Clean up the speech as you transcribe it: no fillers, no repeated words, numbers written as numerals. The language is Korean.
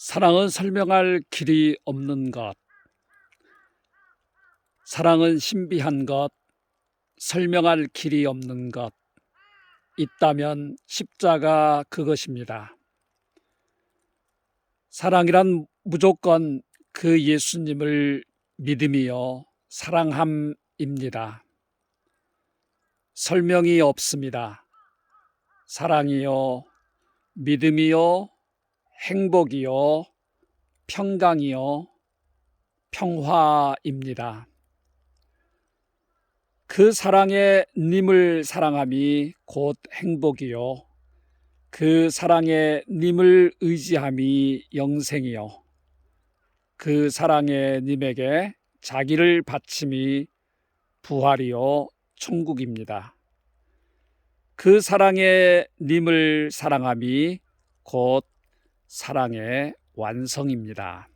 사랑은 설명할 길이 없는 것. 사랑은 신비한 것, 설명할 길이 없는 것. 있다면 십자가 그것입니다. 사랑이란 무조건 그 예수님을 믿음이요 사랑함입니다. 설명이 없습니다. 사랑이요, 믿음이요, 행복이요, 평강이요, 평화입니다. 그 사랑의 님을 사랑함이 곧 행복이요, 그 사랑의 님을 의지함이 영생이요, 그 사랑의 님에게 자기를 바침이 부활이요 천국입니다. 그 사랑의 님을 사랑함이 곧 사랑의 완성입니다.